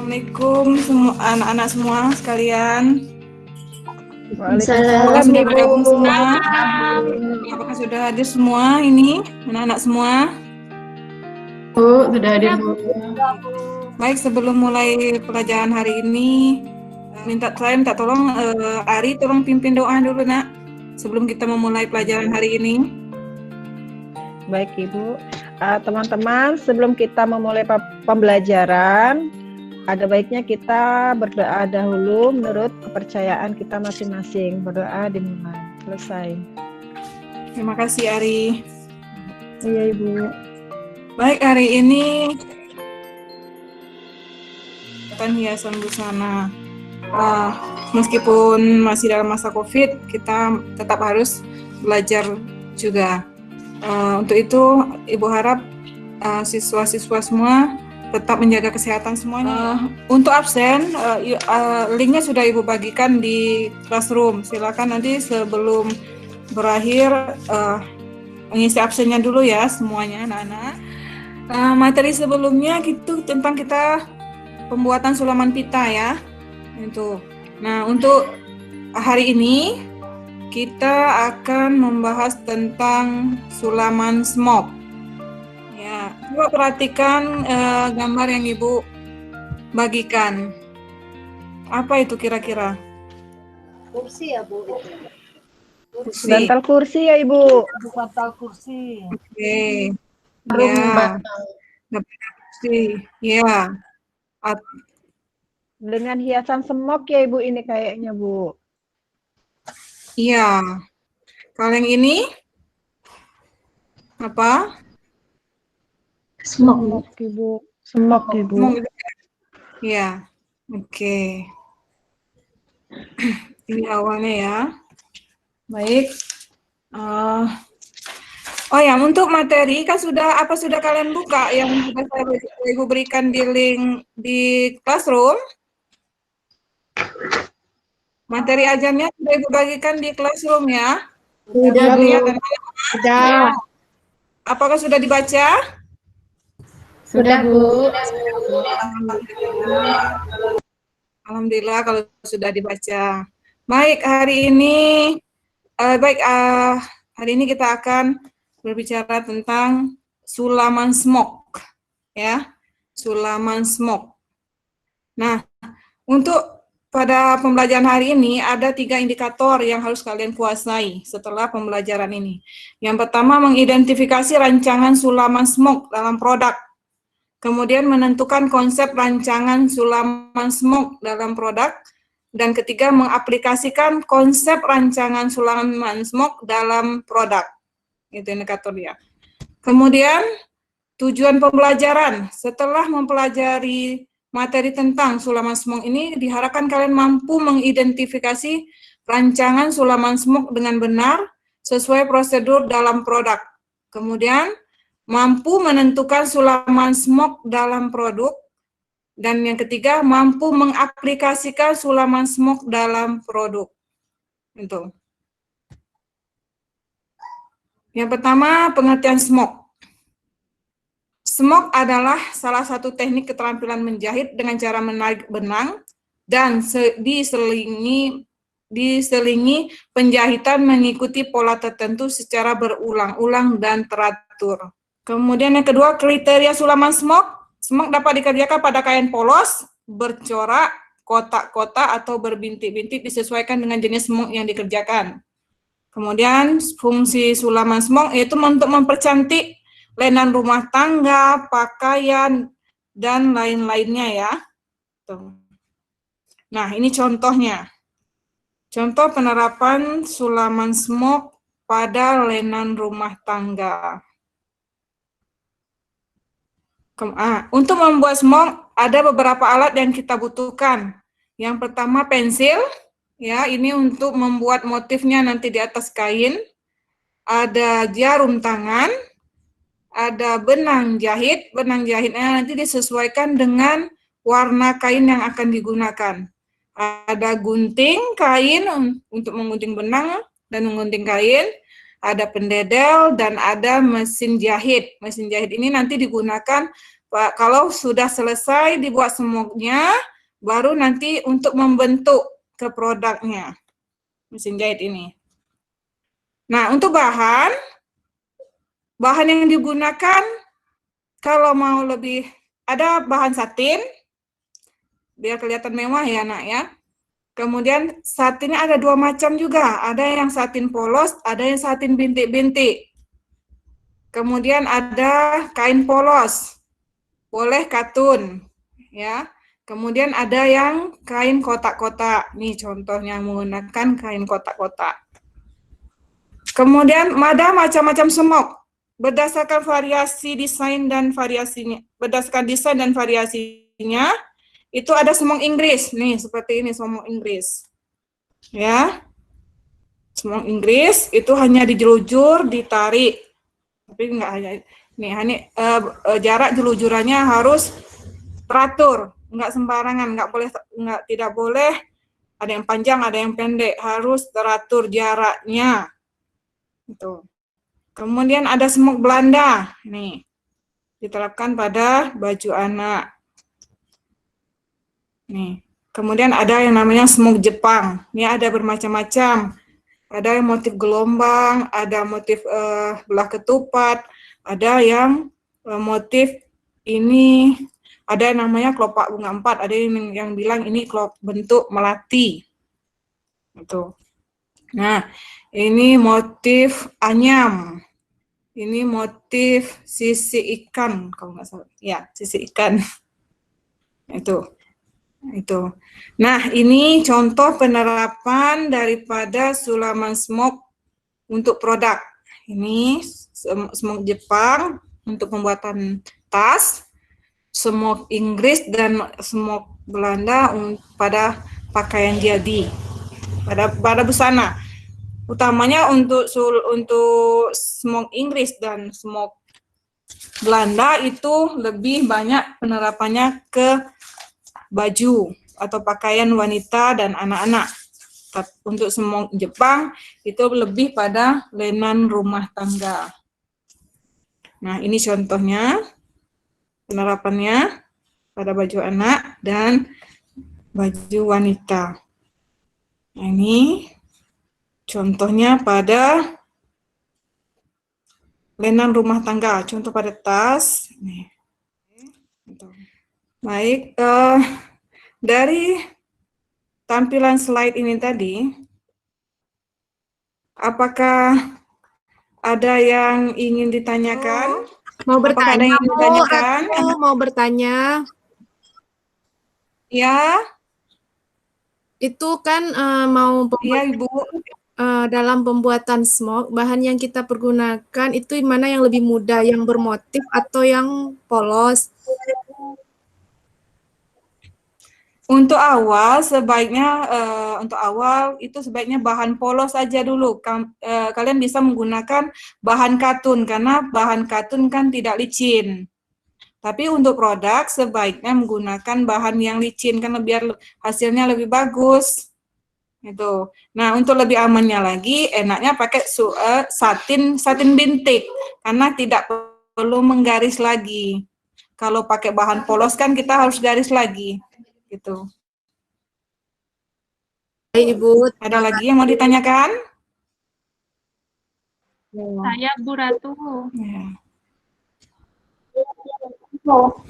Assalamualaikum semua anak-anak semua sekalian. Waalaikumsalam, Sudah Ibu. bergabung semua? Apakah sudah hadir semua ini anak-anak semua? Bu, sudah hadir, Bu. Baik, sebelum mulai pelajaran hari ini, saya minta tolong Ari tolong pimpin doa dulu nak, sebelum kita memulai pelajaran hari ini. Baik Ibu, teman-teman sebelum kita memulai pembelajaran, ada baiknya kita berdoa dahulu menurut kepercayaan kita masing-masing. Berdoa dimulai. Selesai. Terima kasih Ari. Iya Ibu. Baik, hari ini hiasan busana. Meskipun masih dalam masa COVID, kita tetap harus belajar juga. Untuk itu, Ibu harap siswa-siswa semua tetap menjaga kesehatan semuanya. Untuk absen, linknya sudah Ibu bagikan di classroom. Silakan nanti sebelum berakhir mengisi absennya dulu ya semuanya anak-anak. Materi sebelumnya gitu tentang kita pembuatan sulaman pita ya. Nah, untuk hari ini kita akan membahas tentang sulaman smok. Ya, coba perhatikan gambar yang Ibu bagikan. Apa itu kira-kira? Kursi ya Bu itu. Kursi. Bantal kursi ya Ibu. Bantal kursi. Oke. Ya. Kursi. Ya. Dengan hiasan semok ya Ibu ini kayaknya Bu. Iya. Kalau yang ini apa? Semok Ibu. Semok Ibu. Iya. Oke. Ini awalnya ya. Baik. Oh ya, untuk materi kan sudah kalian buka yang sudah saya Ibu berikan di link di classroom? Materi ajarnya sudah Ibu bagikan di classroom ya? Sudah, Bu. Sudah. Apakah sudah dibaca? Sudah, Bu. Alhamdulillah kalau sudah dibaca. Baik, hari ini hari ini kita akan berbicara tentang sulaman smok ya. Sulaman smok. Nah, untuk pada pembelajaran hari ini ada 3 indikator yang harus kalian kuasai setelah pembelajaran ini. Yang pertama, mengidentifikasi rancangan sulaman smok dalam produk. Kemudian menentukan konsep rancangan sulaman smok dalam produk. Dan ketiga, mengaplikasikan konsep rancangan sulaman smok dalam produk. Itu indikator dia. Kemudian, tujuan pembelajaran. Setelah mempelajari materi tentang sulaman smok ini, diharapkan kalian mampu mengidentifikasi rancangan sulaman smok dengan benar sesuai prosedur dalam produk. Kemudian, mampu menentukan sulaman smok dalam produk. Dan yang ketiga, mampu mengaplikasikan sulaman smok dalam produk. Itu. Yang pertama, pengertian smok. Smok adalah salah satu teknik keterampilan menjahit dengan cara menarik benang dan diselingi penjahitan mengikuti pola tertentu secara berulang-ulang dan teratur. Kemudian yang kedua, kriteria sulaman smok. Smok dapat dikerjakan pada kain polos, bercorak, kotak-kotak, atau berbintik-bintik disesuaikan dengan jenis smok yang dikerjakan. Kemudian fungsi sulaman smok yaitu untuk mempercantik lenan rumah tangga, pakaian, dan lain-lainnya ya. Tuh. Nah, ini contohnya. Contoh penerapan sulaman smok pada lenan rumah tangga. Untuk membuat smok, ada beberapa alat yang kita butuhkan. Yang pertama pensil, ya ini untuk membuat motifnya nanti di atas kain. Ada jarum tangan. Ada benang jahitnya nanti disesuaikan dengan warna kain yang akan digunakan. Ada gunting kain untuk menggunting benang dan menggunting kain, ada pendedel dan ada mesin jahit. Mesin jahit ini nanti digunakan Kalau sudah selesai dibuat smoke-nya, baru nanti untuk membentuk ke produknya, mesin jahit ini. Nah, untuk bahan yang digunakan, kalau mau lebih, ada bahan satin, biar kelihatan mewah ya nak ya. Kemudian satinnya ada 2 macam juga, ada yang satin polos, ada yang satin bintik-bintik. Kemudian ada kain polos, boleh katun, ya. Kemudian ada yang kain kotak-kotak, nih contohnya menggunakan kain kotak-kotak. Kemudian ada macam-macam smoke, berdasarkan variasi desain dan variasinya, itu ada smoke Inggris, nih seperti ini smoke Inggris, ya. Smoke Inggris itu hanya dijelujur, ditarik, tapi enggak hanya nih, jarak jelujurannya harus teratur, enggak sembarangan, tidak boleh ada yang panjang, ada yang pendek, harus teratur jaraknya. Itu. Kemudian ada smoke Belanda, nih diterapkan pada baju anak. Nih, kemudian ada yang namanya smoke Jepang. Ini ada bermacam-macam. Ada yang motif gelombang, ada motif belah ketupat, ada yang motif ini, ada yang namanya kelopak bunga 4, ada yang bilang ini bentuk melati. Itu. Nah, ini motif anyam. Ini motif sisi ikan, kalau nggak salah. Ya, sisi ikan. Itu. Nah, ini contoh penerapan daripada sulaman smoke untuk produk. Ini smoke Jepang untuk pembuatan tas, smoke Inggris dan smoke Belanda pada pakaian jadi, pada busana. Utamanya untuk smoke Inggris dan smoke Belanda itu lebih banyak penerapannya ke baju atau pakaian wanita dan anak-anak. Untuk smoke Jepang itu lebih pada lenan rumah tangga. Nah, ini contohnya penerapannya pada baju anak dan baju wanita. Nah, ini contohnya pada lenan rumah tangga, contoh pada tas. Nih. Baik, dari tampilan slide ini tadi, apakah ada yang ingin ditanyakan? Mau Apakah ada bertanya, yang ingin ditanyakan? aku mau bertanya. Ya, Itu kan mau iya Ibu. dalam pembuatan smoke, bahan yang kita pergunakan itu mana yang lebih mudah, yang bermotif atau yang polos? Untuk awal sebaiknya itu sebaiknya bahan polos saja dulu. Kalian bisa menggunakan bahan katun karena bahan katun kan tidak licin. Tapi untuk produk sebaiknya menggunakan bahan yang licin karena biar hasilnya lebih bagus. Itu. Nah, untuk lebih amannya lagi, enaknya pakai satin bintik karena tidak perlu menggaris lagi. Kalau pakai bahan polos kan kita harus garis lagi. Gitu. Baik, Ibu. Ada lagi yang mau ditanyakan? Saya Bu Ratu. Ya.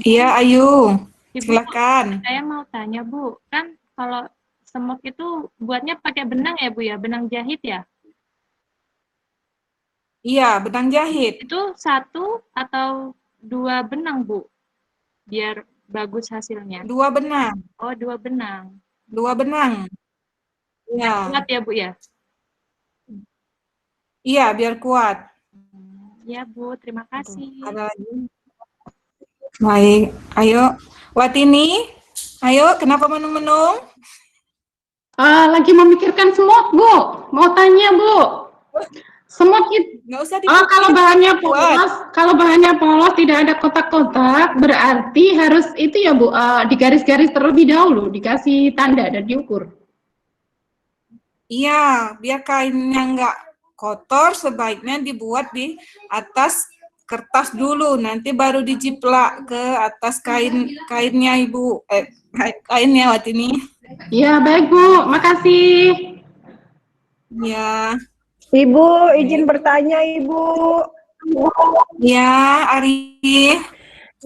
Iya, Ayu. Ibu, Silakan. saya mau tanya Bu, kan kalau smoke itu buatnya pakai benang ya Bu ya, benang jahit ya? Iya, benang jahit. Itu 1 atau 2 benang Bu, biar bagus hasilnya? 2 benang. Oh, 2 benang. 2 benang. Iya. Kuat ya Bu ya? Iya, biar kuat. Ya Bu, terima kasih. Ada lagi? Baik, ayo. Watini, ayo, kenapa menung-menung? Lagi memikirkan smoke, Bu. Mau tanya, Bu. Smoke itu, Nggak usah kalau bahannya polos tidak ada kotak-kotak, berarti harus itu ya, Bu, digaris-garis terlebih dahulu, dikasih tanda dan diukur. Iya, biar kainnya nggak kotor, sebaiknya dibuat di atas kertas dulu, nanti baru dijiplak ke atas kainnya Ibu. Kainnya Watini. Ya, baik Bu, makasih. Ya. Ibu, izin bertanya Ibu. Ya, Ari.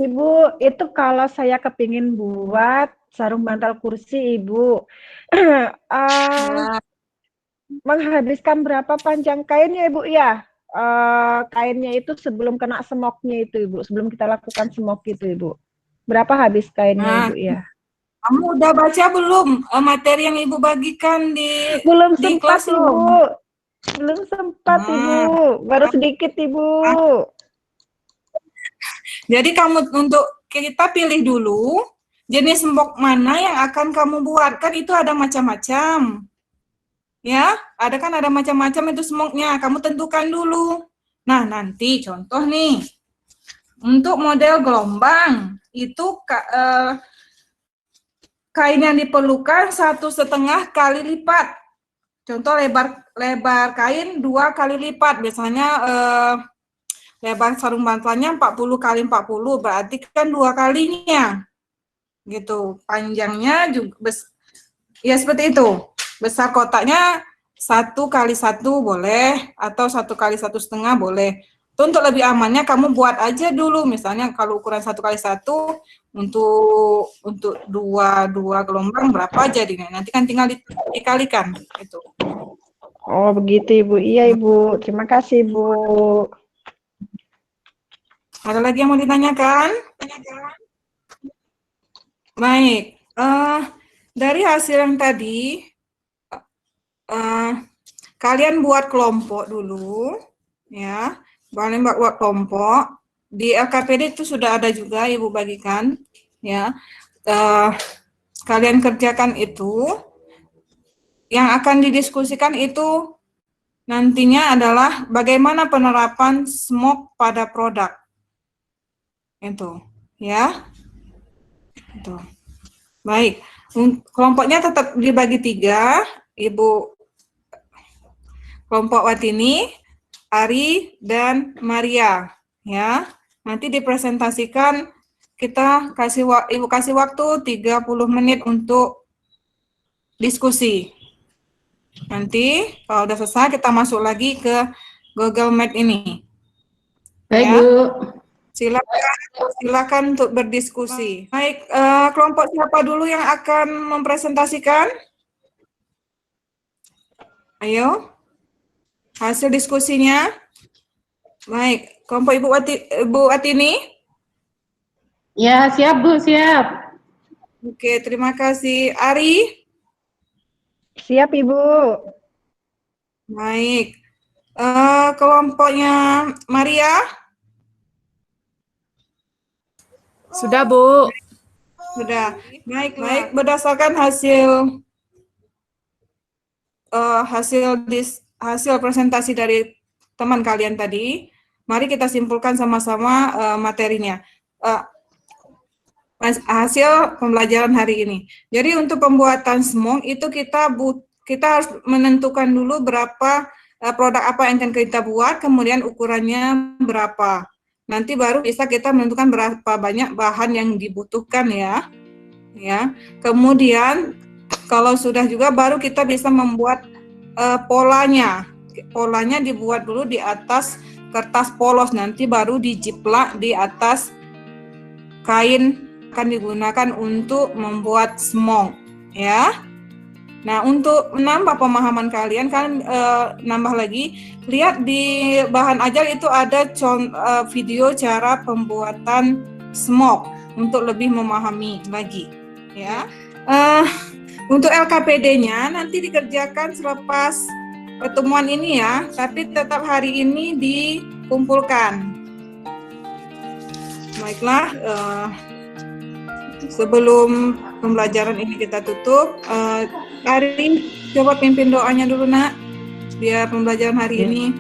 Ibu, itu kalau saya kepingin buat sarung bantal kursi Ibu, menghabiskan berapa panjang kainnya Ibu ya? Kainnya itu sebelum kena semoknya itu Ibu, sebelum kita lakukan semok itu Ibu. Berapa habis kainnya Ibu ya? Kamu udah baca belum materi yang Ibu bagikan Belum di sempat Classroom? Ibu. Belum sempat Ibu. Baru sedikit Ibu. Jadi kita pilih dulu jenis semok mana yang akan kamu buat. Kan itu ada macam-macam. Ya, ada macam-macam itu semoknya. Kamu tentukan dulu. Nah, nanti contoh nih. Untuk model gelombang itu kain yang diperlukan 1,5 kali lipat. Contoh lebar kain 2 kali lipat. Biasanya lebar sarung bantalnya 40 kali 40, berarti kan 2 kalinya. Gitu. Panjangnya juga ya seperti itu. Besar kotaknya 1 kali 1 boleh, atau 1 kali 1,5 boleh. Untuk lebih amannya kamu buat aja dulu, misalnya kalau ukuran 1 kali 1 untuk dua gelombang berapa jadinya, nanti kan tinggal dikalikan itu. Oh begitu Ibu, iya Ibu, terima kasih Bu. Ada lagi yang mau ditanyakan? Baik, dari hasil yang tadi kalian buat kelompok dulu, ya. Kalian buat kelompok. Di LKPD itu sudah ada juga Ibu bagikan, ya. Kalian kerjakan itu. Yang akan didiskusikan itu nantinya adalah bagaimana penerapan SMOK pada produk. Itu, ya. Itu. Baik, kelompoknya tetap dibagi 3, Ibu kelompok Watini, Ari, dan Maria, ya. Nanti dipresentasikan, Ibu kasih waktu 30 menit untuk diskusi. Nanti kalau udah selesai kita masuk lagi ke Google Meet ini. Baik ya. Bu. Silakan untuk berdiskusi. Baik, kelompok siapa dulu yang akan mempresentasikan? Ayo. Hasil diskusinya. Baik, kelompok Ibu Atini. Ya, siap Bu, siap. Oke, terima kasih. Ari. Siap Ibu. Baik. Kelompoknya Maria. Sudah, Bu. Sudah. Baik. Berdasarkan hasil presentasi dari teman kalian tadi, mari kita simpulkan sama-sama materinya. Hasil pembelajaran hari ini. Jadi untuk pembuatan SMOK itu kita harus menentukan dulu berapa produk apa yang akan kita buat, kemudian ukurannya berapa. Nanti baru bisa kita menentukan berapa banyak bahan yang dibutuhkan ya. Kemudian kalau sudah juga baru kita bisa membuat polanya. Polanya dibuat dulu di atas kertas polos, nanti baru dijiplak di atas kain akan digunakan untuk membuat SMOK ya. Nah, untuk menambah pemahaman kalian nambah lagi, lihat di bahan ajar itu ada video cara pembuatan SMOK untuk lebih memahami lagi ya. Untuk LKPD-nya nanti dikerjakan selepas pertemuan ini ya, tapi tetap hari ini dikumpulkan. Baiklah, sebelum pembelajaran ini kita tutup, Ari, coba pimpin doanya dulu nak, biar pembelajaran hari ini.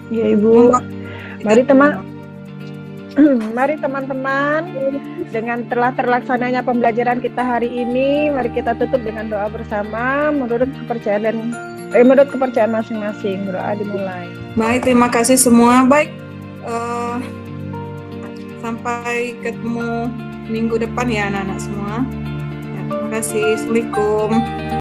Ya Ibu. Mari teman-teman, dengan telah terlaksananya pembelajaran kita hari ini, mari kita tutup dengan doa bersama menurut kepercayaan masing-masing. Doa dimulai. Baik, terima kasih semua. Baik, sampai ketemu minggu depan ya anak-anak semua. Ya, terima kasih. Assalamualaikum.